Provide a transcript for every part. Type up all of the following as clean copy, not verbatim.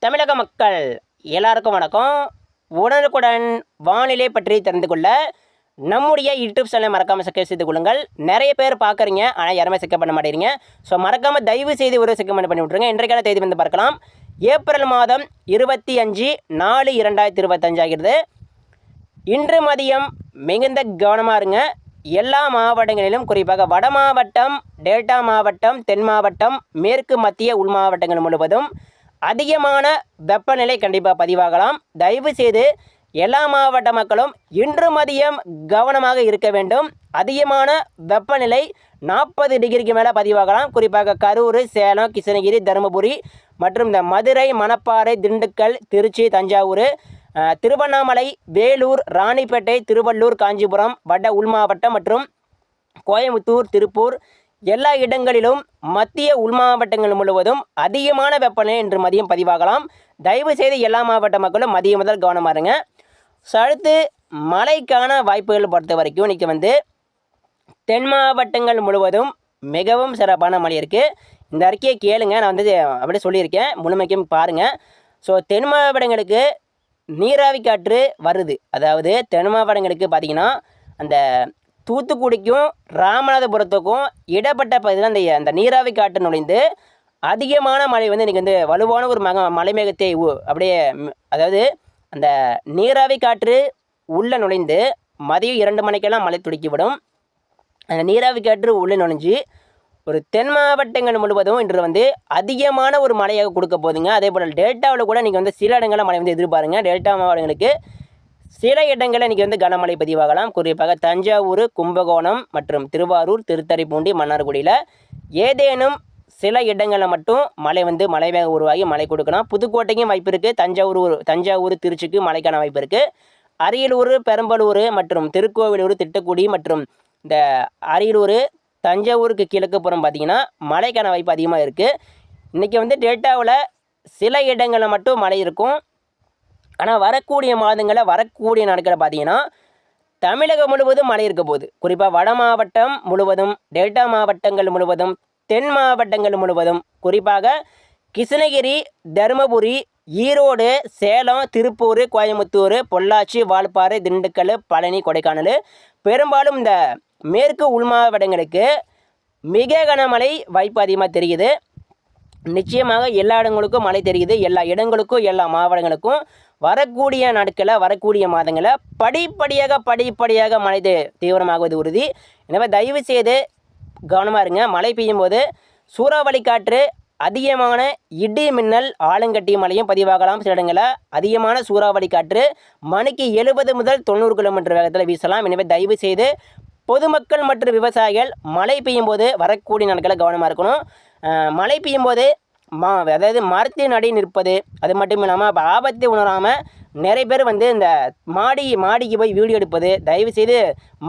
தமிழக மக்கள் எல்லாருக்கும் வணக்கம். உடனுக்குடன் வானிலை பற்றி தெரிந்து கொள்ள நம்முடைய யூடியூப் சேனலை மறக்காமல் சப்ஸ்கிரைப் செய்து கொள்ளுங்கள். நிறைய பேர் பார்க்குறீங்க, ஆனால் யாருமே சப்ஸ்கிரைப் பண்ண மாட்டேங்கிறீங்க. ஸோ மறக்காமல் தயவு செய்து ஒரு சப்ஸ்கிரைப் பண்ணி விட்ருங்க. இன்றைக்கான தேதி வந்து பார்க்கலாம். ஏப்ரல் மாதம் 25/4/2025 ஆகிறது. இன்று மதியம் மிகுந்த கவனமாக இருங்க. எல்லா மாவட்டங்களிலும், குறிப்பாக வட மாவட்டம், டெல்டா மாவட்டம், தென் மாவட்டம், மேற்கு மத்திய உள் மாவட்டங்கள் முழுவதும் அதிகமான வெப்பநிலை கண்டிப்பாக பதிவாகலாம். தயவு செய்து எல்லா மாவட்ட மக்களும் இன்று மதியம் கவனமாக இருக்க வேண்டும். அதிகமான வெப்பநிலை 40 டிகிரிக்கு மேலே பதிவாகலாம். குறிப்பாக கரூர், சேலம், கிருஷ்ணகிரி, தருமபுரி மற்றும் இந்த மதுரை, மணப்பாறை, திண்டுக்கல், திருச்சி, தஞ்சாவூர், திருவண்ணாமலை, வேலூர், ராணிப்பேட்டை, திருவள்ளூர், காஞ்சிபுரம், வட உள் மாவட்டம் மற்றும் கோயம்புத்தூர், திருப்பூர் எல்லா இடங்களிலும் மத்திய உள் மாவட்டங்கள் முழுவதும் அதிகமான வெப்பநிலை இன்று மதியம் பதிவாகலாம். தயவு செய்து எல்லா மாவட்ட மக்களும் மதியம் முதல் கவனமாக இருங்க. ஸோ அடுத்து மழைக்கான வாய்ப்புகள் பொறுத்த வரைக்கும் இன்றைக்கி வந்து தென் மாவட்டங்கள் முழுவதும் மிகவும் சிறப்பான மழை இருக்குது. இந்த அறிக்கையை கேளுங்க, நான் வந்து அப்படியே சொல்லியிருக்கேன், முழுமைக்கும் பாருங்கள். ஸோ தென் மாவட்டங்களுக்கு நீராவி காற்று வருது. அதாவது தென் மாவட்டங்களுக்கு பார்த்திங்கன்னா அந்த தூத்துக்குடிக்கும் ராமநாதபுரத்துக்கும் இடப்பட்ட பகுதியில் அந்த நீராவி காற்று நுழைந்து அதிகமான மழை வந்து இன்றைக்கி வந்து வலுவான ஒரு மலை மேகத்தை அப்படியே, அதாவது அந்த நீராவி காற்று உள்ளே நுழைந்து மதியம் 2 மணிக்கெல்லாம் மழை துடிக்கிவிடும். அந்த நீராவி காற்று உள்ளே நுழைஞ்சி ஒரு தென் மாவட்டங்கள் முழுவதும் இன்று வந்து அதிகமான ஒரு மழையாக கொடுக்க போதுங்க. அதே போல் டெல்டாவில் கூட இன்றைக்கி வந்து சில இடங்களில் மழை வந்து எதிர்பாருங்க. டெல்டா மாவட்டங்களுக்கு சில இடங்களில் இன்றைக்கி வந்து கனமழை பதிவாகலாம். குறிப்பாக தஞ்சாவூர், கும்பகோணம் மற்றும் திருவாரூர், திருத்தறைப்பூண்டி, மன்னார்குடியில் ஏதேனும் சில இடங்களில் மட்டும் மழை வந்து மழை வேக உருவாகி மழை கொடுக்கலாம். புதுக்கோட்டைக்கும் வாய்ப்பு இருக்குது. தஞ்சாவூர், திருச்சிக்கு மழைக்கான வாய்ப்பு இருக்குது. அரியலூர், பெரம்பலூர் மற்றும் திருக்கோவிலூர், திட்டக்குடி மற்றும் இந்த அரியலூர், தஞ்சாவூருக்கு கிழக்கு புறம் பார்த்திங்கன்னா மழைக்கான வாய்ப்பு அதிகமாக இருக்குது. இன்றைக்கி வந்து டெல்டாவில் சில இடங்களில் மட்டும் மழை இருக்கும். ஆனால் வரக்கூடிய மாதங்களில், வரக்கூடிய நாட்களில் பார்த்திங்கன்னா தமிழகம் முழுவதும் மழை இருக்க போகுது. குறிப்பாக வட மாவட்டம் முழுவதும், டெல்டா மாவட்டங்கள் முழுவதும், தென் மாவட்டங்கள் முழுவதும், குறிப்பாக கிருஷ்ணகிரி, தருமபுரி, ஈரோடு, சேலம், திருப்பூர், கோயம்புத்தூர், பொள்ளாச்சி, வால்பாறை, திண்டுக்கல், பழனி, கொடைக்கானல், பெரும்பாலும் இந்த மேற்கு உள் மாவட்டங்களுக்கு மிக கனமழை வாய்ப்பு அதிகமாக தெரியுது. நிச்சயமாக எல்லா இடங்களுக்கும் மழை தெரியுது. எல்லா இடங்களுக்கும், எல்லா மாவட்டங்களுக்கும் வரக்கூடிய நாட்களில், வரக்கூடிய மாதங்களில் படிப்படியாக மழை தீவிரமாகுவது உறுதி. எனவே தயவு செய்து கவனமாக இருங்க. மழை பெய்யும் போது சூறாவளி காற்று, அதிகமான இடி மின்னல், ஆலங்கட்டி மழையும் பதிவாகலாம். சில இடங்களில் அதிகமான சூறாவளி காற்று மணிக்கு 70 முதல் 90 கிலோமீட்டர் வேகத்தில் வீசலாம். எனவே தயவு செய்து பொதுமக்கள் மற்றும் விவசாயிகள் மழை பெய்யும் போது வரக்கூடிய நாட்களில் கவனமாக இருக்கணும். மழை பெய்யும் போது அதாவது மரத்தின் அடி நிற்பது, அது மட்டும் இல்லாமல் ஆபத்தை உணராமல் நிறைய பேர் வந்து இந்த மாடிக்கு போய் வீடியோ எடுப்பது. தயவு செய்து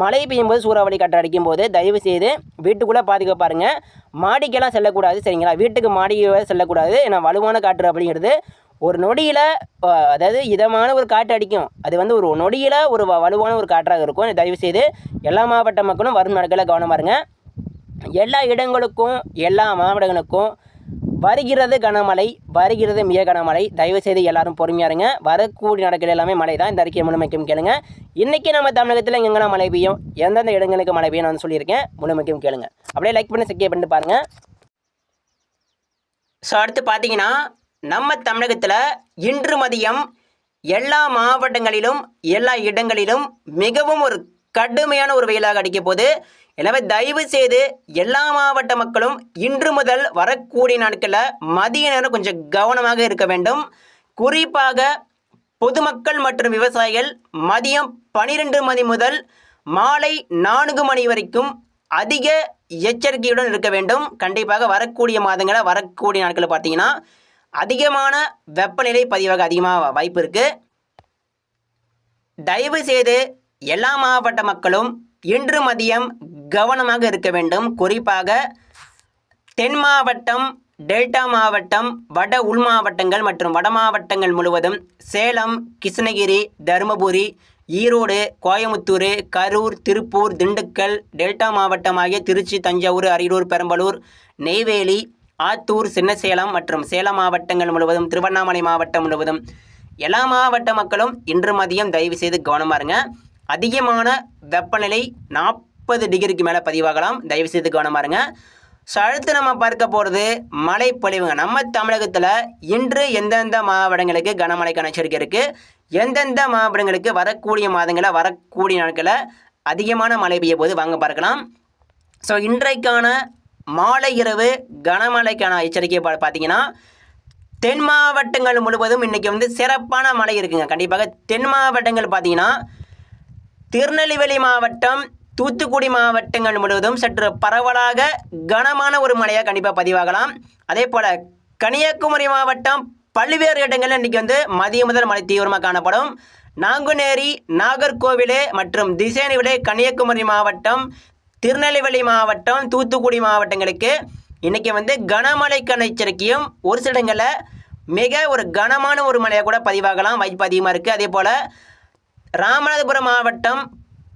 மழை பெய்யும் போது சூறாவளி காற்று அடிக்கும் போது தயவு செய்து வீட்டுக்குள்ளே பாதுகாப்பாக பாருங்க. மாடிக்கெல்லாம் செல்லக்கூடாது, சரிங்களா? வீட்டுக்கு மாடிக்கு செல்லக்கூடாது. ஏன்னா வலுவான காற்று அப்படிங்கிறது ஒரு நொடியில், அதாவது இதமான ஒரு காற்று அடிக்கும். அது வந்து ஒரு நொடியில் ஒரு வலுவான ஒரு காற்றாக இருக்கும். தயவு செய்து எல்லா மாவட்ட மக்களும் வரும் நாட்களில் கவனமாக இருங்க. எல்லா இடங்களுக்கும், எல்லா மாவட்டங்களுக்கும் வருகிறது கனமழை, வருகிறது மிக கனமழை. தயவு செய்து எல்லாரும் பொறுமையாக இருங்க. வரக்கூடிய நாட்கள் எல்லாமே மழை தான். இந்த அறிக்கை முழுமைக்கும் கேளுங்க. இன்றைக்கி நம்ம தமிழகத்தில் எங்கெங்கெல்லாம் மழை பெய்யும், எந்தெந்த இடங்களுக்கு மழை பெய்யும் நான் சொல்லியிருக்கேன். முழுமைக்கும் கேளுங்க. அப்படியே லைக் பண்ணி சப்ஸ்கிரைப் பண்ணிட்டு பாருங்கள். ஸோ அடுத்து பார்த்தீங்கன்னா நம்ம தமிழகத்தில் இன்று மதியம் எல்லா மாவட்டங்களிலும், எல்லா இடங்களிலும் மிகவும் ஒரு கடுமையான ஒரு வெயிலாக அடிக்க போது. எனவே தயவு செய்து எல்லா மாவட்ட மக்களும் இன்று முதல் வரக்கூடிய நாட்களில் மதிய நேரம் கொஞ்சம் கவனமாக இருக்க வேண்டும். குறிப்பாக பொதுமக்கள் மற்றும் விவசாயிகள் மதியம் 12 மணி முதல் மாலை 4 மணி வரைக்கும் அதிக எச்சரிக்கையுடன் இருக்க வேண்டும். கண்டிப்பாக வரக்கூடிய மாதங்களில், வரக்கூடிய நாட்களில் பார்த்தீங்கன்னா அதிகமான வெப்பநிலை பதிவாக அதிகமாக வாய்ப்பு இருக்குது. தயவு செய்து எல்லா மாவட்ட மக்களும் இன்று மதியம் கவனமாக இருக்க வேண்டும். குறிப்பாக தென் மாவட்டம், டெல்டா மாவட்டம், வட உள் மாவட்டங்கள் மற்றும் வட மாவட்டங்கள் முழுவதும், சேலம், கிருஷ்ணகிரி, தருமபுரி, ஈரோடு, கோயம்புத்தூர், கரூர், திருப்பூர், திண்டுக்கல், டெல்டா மாவட்டம் ஆகிய திருச்சி, தஞ்சாவூர், அரியலூர், பெரம்பலூர், நெய்வேலி ஆத்தூர், சின்ன சேலம் மற்றும் சேலம் மாவட்டங்கள் முழுவதும், திருவண்ணாமலை மாவட்டம் முழுவதும் எல்லா மாவட்ட மக்களும் இன்று மதியம் தயவு செய்து கவனமாக இருங்க. அதிகமான வெப்பநிலை 40 டிகிரிக்கு மேலே பதிவாகலாம். தயவு செய்து கவனமாக இருங்க. ஸோ அடுத்து நம்ம பார்க்க போகிறது மழை பொழிவுங்க. நம்ம தமிழகத்தில் இன்று எந்தெந்த மாவட்டங்களுக்கு கனமழைக்கான எச்சரிக்கை இருக்குது, எந்தெந்த மாவட்டங்களுக்கு வரக்கூடிய மாதங்களில் வரக்கூடிய நாட்களில் அதிகமான மழை பெய்ய போது வாங்க பார்க்கலாம். ஸோ இன்றைக்கான மாலை இரவு கனமழைக்கான எச்சரிக்கை பார்த்தீங்கன்னா தென் மாவட்டங்கள் முழுவதும் இன்றைக்கி சிறப்பான மழை இருக்குங்க. கண்டிப்பாக தென் மாவட்டங்கள் பார்த்தீங்கன்னா திருநெல்வேலி மாவட்டம், தூத்துக்குடி மாவட்டங்கள் முழுவதும் சற்று பரவலாக கனமான ஒரு மழையாக கண்டிப்பாக பதிவாகலாம். அதே போல் கன்னியாகுமரி மாவட்டம் பல்வேறு இடங்களில் இன்றைக்கி மதியம் முதல் மழை தீவிரமாக காணப்படும். நாங்குநேரி, நாகர்கோவில் மற்றும் திசைநிலை கன்னியாகுமரி மாவட்டம், திருநெல்வேலி மாவட்டம், தூத்துக்குடி மாவட்டங்களுக்கு இன்றைக்கி கனமழைக்கான எச்சரிக்கையும் ஒரு சில இடங்களில் மிக ஒரு கனமான ஒரு மழையாக கூட பதிவாகலாம், வாய்ப்பு அதிகமாக இருக்குது. அதே போல் ராமநாதபுரம் மாவட்டம்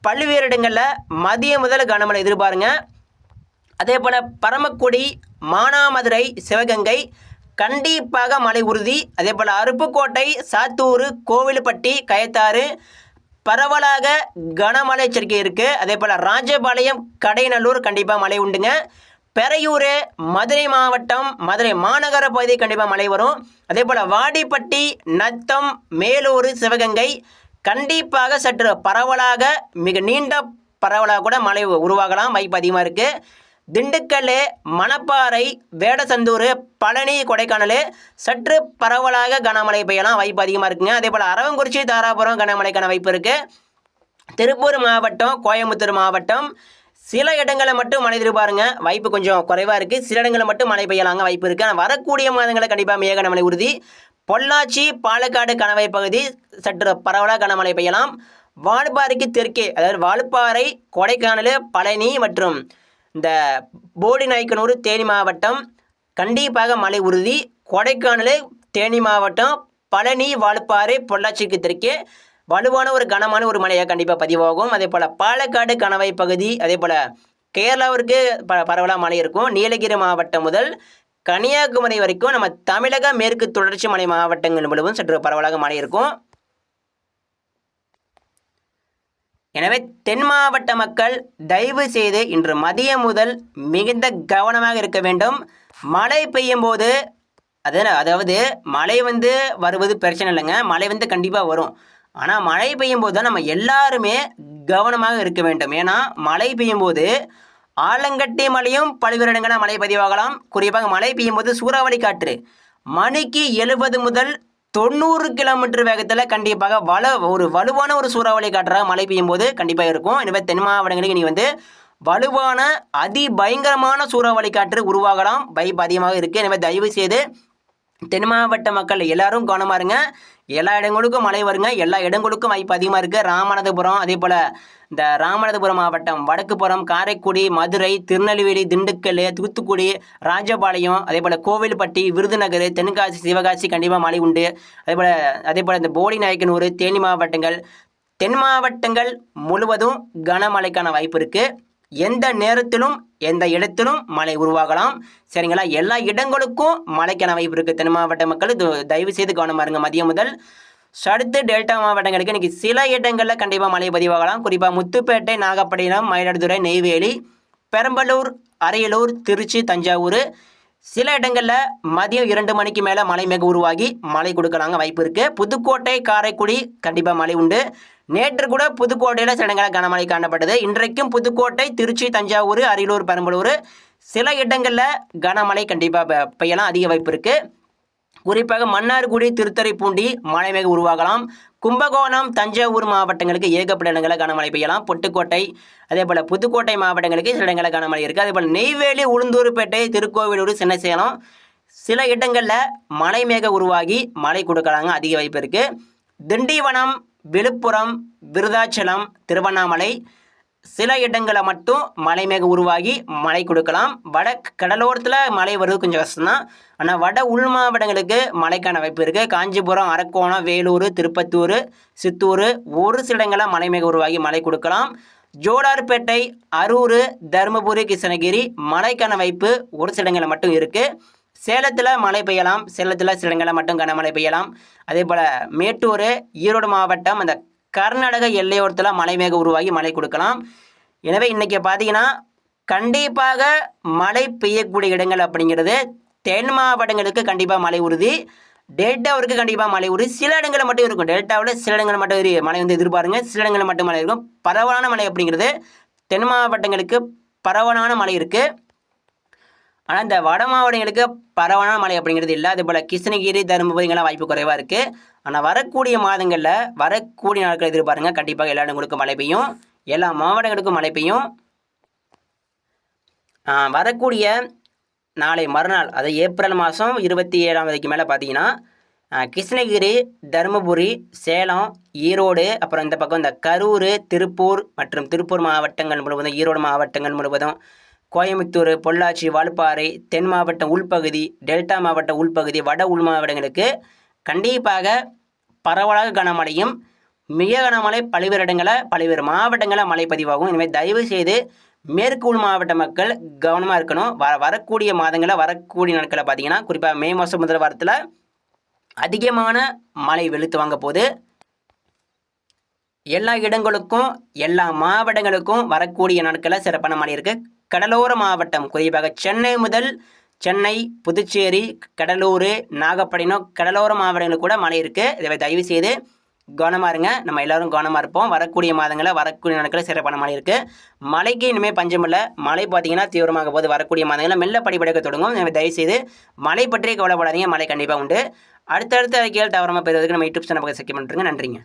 பல்வேறு இடங்களில் மதியம் முதல் கனமழை எதிர்பாருங்க. அதே போல் பரமக்குடி, மானாமதுரை, சிவகங்கை கண்டிப்பாக மழை உறுதி. அதே போல் அருப்புக்கோட்டை, சாத்தூர், கோவில்பட்டி, கயத்தாறு பரவலாக கனமழை எச்சரிக்கை இருக்குது. அதே போல் ராஜபாளையம், கடைநல்லூர் கண்டிப்பாக மழை உண்டுங்க. பெரையூர், மதுரை மாவட்டம், மதுரை மாநகர பகுதி கண்டிப்பாக மழை வரும். அதே போல் வாடிப்பட்டி, நத்தம், மேலூர், சிவகங்கை கண்டிப்பாக சற்று பரவலாக மிக நீண்ட பரவலாக கூட மழை உருவாகலாம், வாய்ப்பு அதிகமாக இருக்குது. திண்டுக்கல், மணப்பாறை, வேடசந்தூர், பழனி, கொடைக்கானல் சற்று பரவலாக கனமழை பெய்யலாம், வாய்ப்பு அதிகமாக இருக்குங்க. அதே போல் அரவங்குறிச்சி, தாராபுரம் கனமழைக்கான வாய்ப்பு இருக்குது. திருப்பூர் மாவட்டம், கோயம்புத்தூர் மாவட்டம் சில இடங்களில் மட்டும் மழை எதிர்பாருங்க, வாய்ப்பு கொஞ்சம் குறைவாக இருக்குது. சில இடங்களில் மட்டும் மழை பெய்யலாங்க, வாய்ப்பு இருக்குது. ஆனால் வரக்கூடிய மாதங்களில் கண்டிப்பாக மிக கனமழை உறுதி. பொள்ளாச்சி, பாலக்காடு கணவை பகுதி சற்று பரவலாக கனமழை பெய்யலாம். வால்பாறைக்கு தெற்கே, அதாவது வால்பாறை, கொடைக்கானல், பழனி மற்றும் இந்த போடிநாயக்கனூர், தேனி மாவட்டம் கண்டிப்பாக மழை உறுதி. கொடைக்கானல், தேனி மாவட்டம், பழனி, வால்பாறை, பொள்ளாச்சிக்கு தெற்கே வலுவான ஒரு கனமான ஒரு மழையாக கண்டிப்பாக பதிவாகும். அதே போல் பாலக்காடு கணவை பகுதி, அதே போல் கேரளாவிற்கு பரவலாக மழை இருக்கும். நீலகிரி மாவட்டம் முதல் கன்னியாகுமரி வரைக்கும் நம்ம தமிழக மேற்கு தொடர்ச்சி மலை மாவட்டங்கள் முழுவதும் சற்று பரவலாக மழை இருக்கும். எனவே தென் மாவட்ட மக்கள் தயவு செய்து இன்று மதியம் முதல் மிகுந்த கவனமாக இருக்க வேண்டும். மழை பெய்யும் போது அதாவது மழை வருவது பிரச்சனை இல்லைங்க, மழை கண்டிப்பாக வரும். ஆனால் மழை பெய்யும் போது தான் நம்ம எல்லாருமே கவனமாக இருக்க வேண்டும். ஏன்னா மழை பெய்யும் போது ஆலங்கட்டி மழையும் பல்வேறு இடங்களில் மழை பதிவாகலாம். குறிப்பாக மழை பெய்யும் போது சூறாவளி காற்று மணிக்கு 70 முதல் 90 கிலோமீட்டர் வேகத்தில் கண்டிப்பாக வலுவான ஒரு சூறாவளி காற்றாக மழை பெய்யும் போது கண்டிப்பாக இருக்கும். எனவே தென் மாவட்டங்களுக்கு இனி வலுவான அதிபயங்கரமான சூறாவளி காற்று உருவாகலாம், வாய்ப்பு அதிகமாக இருக்குது. எனவே தயவு செய்து தென் மாவட்ட மக்கள் எல்லாரும் கவனமாக இருங்க. எல்லா இடங்களுக்கும் மழை வருங்க, எல்லா இடங்களுக்கும் வாய்ப்பு அதிகமாக இருக்குது. ராமநாதபுரம், அதே போல் இந்த ராமநாதபுரம் மாவட்டம், வடக்குப்புறம், காரைக்குடி, மதுரை, திருநெல்வேலி, திண்டுக்கல், தூத்துக்குடி, ராஜபாளையம், அதே போல் கோவில்பட்டி, விருதுநகர், தென்காசி, சிவகாசி கண்டிப்பாக மழை உண்டு. அதே போல் இந்த போடிநாயக்கனூர், தேனி மாவட்டங்கள், தென் மாவட்டங்கள் முழுவதும் கனமழைக்கான வாய்ப்பு இருக்குது. எந்த நேரத்திலும் எந்த இடத்திலும் மழை உருவாகலாம், சரிங்களா? எல்லா இடங்களுக்கும் மழைக்கான வாய்ப்பு இருக்குது. தென் மாவட்ட மக்கள் தயவு செய்து கவனமாக இருங்க மதியம் முதல். அடுத்து டெல்டா மாவட்டங்களுக்கு இன்றைக்கி சில இடங்களில் கண்டிப்பாக மழை பதிவாகலாம். குறிப்பாக முத்துப்பேட்டை, நாகப்பட்டினம், மயிலாடுதுறை, நெய்வேலி, பெரம்பலூர், அரியலூர், திருச்சி, தஞ்சாவூர் சில இடங்களில் மதியம் 2 மணிக்கு மேலே மழை மிக உருவாகி மழை கொடுக்கலாங்க, வாய்ப்பு இருக்குது. புதுக்கோட்டை, காரைக்குடி கண்டிப்பாக மழை உண்டு. நேற்று கூட புதுக்கோட்டையில் சில இடங்களில் கனமழை காணப்பட்டது. இன்றைக்கும் புதுக்கோட்டை, திருச்சி, தஞ்சாவூர், அரியலூர், பெரம்பலூர் சில இடங்களில் கனமழை கண்டிப்பாக பெய்யலாம், அதிக வாய்ப்பு இருக்குது. குறிப்பாக மன்னார்குடி, திருத்துறைப்பூண்டி மழை மிக உருவாகலாம். கும்பகோணம், தஞ்சாவூர் மாவட்டங்களுக்கு ஏகப்பட்ட இடங்களில் கனமழை பெய்யலாம். பொட்டுக்கோட்டை, அதே போல் புதுக்கோட்டை மாவட்டங்களுக்கு சில இடங்களில் கனமழை இருக்குது. அதே போல் நெய்வேலி, உளுந்தூர்பேட்டை, திருக்கோவிலூர், சின்னசேலம் சில இடங்களில் மழை மேக உருவாகி மழை கொடுக்கலாங்க, அதிக வாய்ப்பு இருக்குது. திண்டிவனம், விழுப்புரம், விருதாச்சலம், திருவண்ணாமலை சில இடங்களில் மட்டும் மழை மேக உருவாகி மழை கொடுக்கலாம். வட கடலோரத்தில் மழை வருவது கொஞ்சம் கஷ்டம்தான், ஆனால் வட உள் மாவட்டங்களுக்கு மழைக்கான வாய்ப்பு இருக்குது. காஞ்சிபுரம், அரக்கோணம், வேலூர், திருப்பத்தூர், சித்தூர் ஒரு சில இடங்களில் மழை மேக உருவாகி மழை கொடுக்கலாம். ஜோலார்பேட்டை, அரூர், தருமபுரி, கிருஷ்ணகிரி மழைக்கான வாய்ப்பு ஒரு சில இடங்களில் மட்டும் இருக்குது. சேலத்தில் மழை பெய்யலாம். சேலத்தில் சில இடங்களில் மட்டும் கனமழை பெய்யலாம். அதே போல் மேட்டூர், ஈரோடு மாவட்டம் அந்த கர்நாடக எல்லையோரத்தில் மழை மேகம் உருவாகி மழை கொடுக்கலாம். எனவே இன்றைக்கி பார்த்தீங்கன்னா கண்டிப்பாக மழை பெய்யக்கூடிய இடங்கள் அப்படிங்கிறது தென் மாவட்டங்களுக்கு கண்டிப்பாக மழை உறுதி. டெல்டாவிற்கு கண்டிப்பாக மழை உறுதி. சில இடங்களில் மட்டும் இருக்கும். டெல்டாவில் சில இடங்களில் மட்டும் மழை வந்து எதிர்பாருங்க. சில இடங்களில் மட்டும் மழை இருக்கும். பரவலான மழை அப்படிங்கிறது தென் மாவட்டங்களுக்கு பரவலான மழை இருக்குது. ஆனால் இந்த வட மாவட்டங்களுக்கு பரவலான மழை அப்படிங்கிறது இல்லை. அதே போல் கிருஷ்ணகிரி, தருமபுரிங்கெல்லாம் வாய்ப்பு குறைவாக இருக்குது. ஆனால் வரக்கூடிய மாதங்களில் வரக்கூடிய நாட்கள் எதிர்பாருங்க. கண்டிப்பாக எல்லா இடங்களுக்கும் மழை பெய்யும். எல்லா மாவட்டங்களுக்கும் மழை பெய்யும். வரக்கூடிய நாளை மறுநாள், அது ஏப்ரல் மாதம் 27ஆம் தேதிக்கு மேலே பார்த்தீங்கன்னா கிருஷ்ணகிரி, தருமபுரி, சேலம், ஈரோடு, அப்புறம் இந்த பக்கம் இந்த கரூர், திருப்பூர் மற்றும் திருப்பூர் மாவட்டங்கள் முழுவதும், ஈரோடு மாவட்டங்கள் முழுவதும், கோயம்புத்தூர், பொள்ளாச்சி, வால்பாறை, தென் மாவட்ட உள்பகுதி, டெல்டா மாவட்ட உள்பகுதி, வட உள் மாவட்டங்களுக்கு கண்டிப்பாக பரவலாக கனமழையும் மிக கனமழை பல்வேறு இடங்களில் பல்வேறு மாவட்டங்களில் மழை பதிவாகும். எனவே தயவு செய்து மேற்கு உள் மாவட்ட மக்கள் கவனமாக இருக்கணும். வரக்கூடிய மாதங்களில் வரக்கூடிய நாட்களில் பார்த்தீங்கன்னா குறிப்பாக மே மாதம் முதல் வாரத்தில் அதிகமான மழை வெளுத்து வாங்க போது எல்லா இடங்களுக்கும் எல்லா மாவட்டங்களுக்கும் வரக்கூடிய நாட்களில் சிறப்பான மழை இருக்குது. கடலோர மாவட்டம் குறிப்பாக சென்னை, புதுச்சேரி, கடலூர், நாகப்பட்டினம் கடலோர மாவட்டங்களுக்கு கூட மழை இருக்குது. இதை தயவு செய்து கவனமாக இருங்க. நம்ம எல்லோரும் கவனமாக இருப்போம். வரக்கூடிய மாதங்களில் வரக்கூடிய நாட்களில் சிறப்பான மழை இருக்குது. மழைக்கு இனிமேல் பஞ்சமில்லை. மழை பார்த்தீங்கன்னா தீவிரமாக போது வரக்கூடிய மாதங்களில் மெல்ல படிப்படியாக தொடங்கும். எனவே தயவுசெய்து மழை பற்றியே கவலைப்படாதீங்க. மழை கண்டிப்பாக உண்டு. அடுத்தடுத்த அறிக்கைகள் தவறாமல் பெறுவதற்கு நம்ம யூடியூப் சேனல் பக்கம் சப்ஸ்கிரைப் பண்ணுறேங்க. நன்றிங்க.